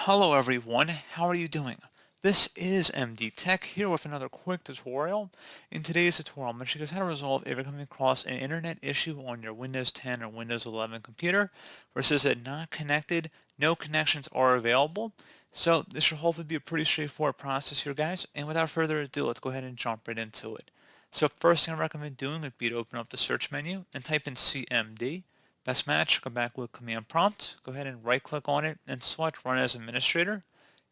Hello everyone, how are you doing? This is MD Tech here with another quick tutorial. In today's tutorial, I'm going to show you guys how to resolve if you're coming across an internet issue on your Windows 10 or Windows 11 computer where it says that not connected, no connections are available. So this should hopefully be a pretty straightforward process here, guys. And without further ado, let's go ahead and jump right into it. So first thing I recommend doing would be to open up the search menu and type in CMD. Best match, come back with command prompt, go ahead and right click on it and select run as administrator.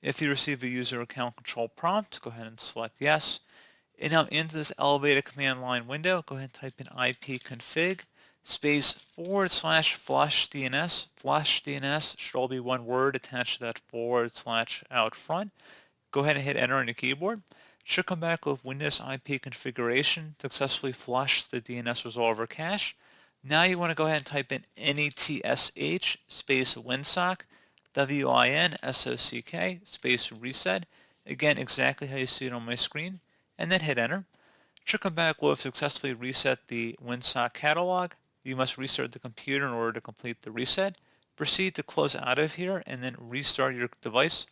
If you receive a user account control prompt, go ahead and select yes. And now into this elevated command line window, go ahead and type in ipconfig space /flush DNS. Flush DNS should all be one word attached to that / out front. Go ahead and hit enter on your keyboard. Should come back with Windows IP configuration successfully flush the DNS resolver cache. Now you want to go ahead and type in netsh space winsock, winsock space reset. Again, exactly how you see it on my screen, and then hit enter. Should come back with successfully reset the winsock catalog. You must restart the computer in order to complete the reset. Proceed to close out of here and then restart your device.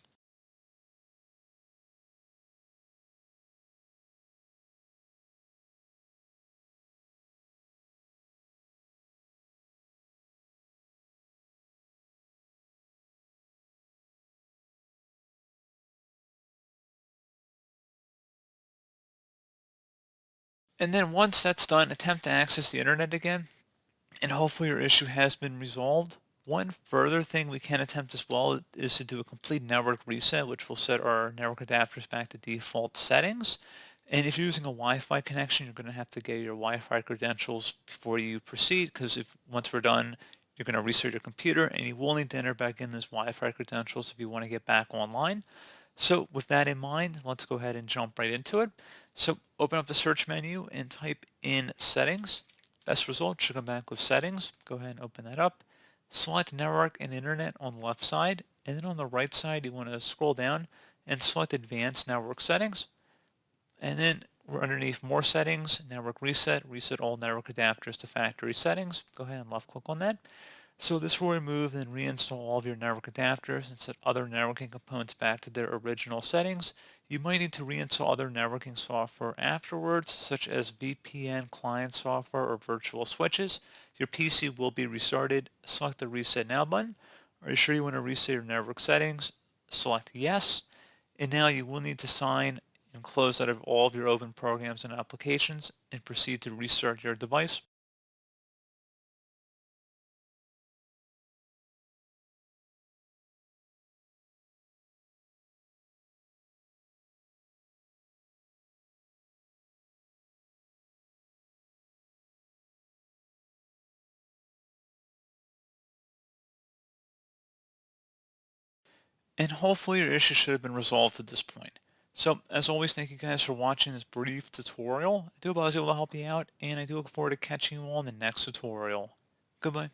And then once that's done, attempt to access the internet again, and hopefully your issue has been resolved. One further thing we can attempt as well is to do a complete network reset, which will set our network adapters back to default settings. And if you're using a Wi-Fi connection, you're going to have to get your Wi-Fi credentials before you proceed, because if once we're done, you're going to restart your computer, and you will need to enter back in those Wi-Fi credentials if you want to get back online. So with that in mind, let's go ahead and jump right into it. So open up the search menu and type in settings. Best result should come back with settings. Go ahead and open that up. Select network and internet on the left side, and then on the right side you want to scroll down and select advanced network settings. And then we're underneath more settings, network reset, reset all network adapters to factory settings. Go ahead and left click on that. So this will remove and reinstall all of your network adapters and set other networking components back to their original settings. You might need to reinstall other networking software afterwards, such as VPN client software or virtual switches. Your PC will be restarted. Select the Reset Now button. Are you sure you want to reset your network settings? Select Yes. And now you will need to sign and close out of all of your open programs and applications and proceed to restart your device. And hopefully your issue should have been resolved at this point. So as always, thank you guys for watching this brief tutorial. I do hope I was able to help you out, and I do look forward to catching you all in the next tutorial. Goodbye.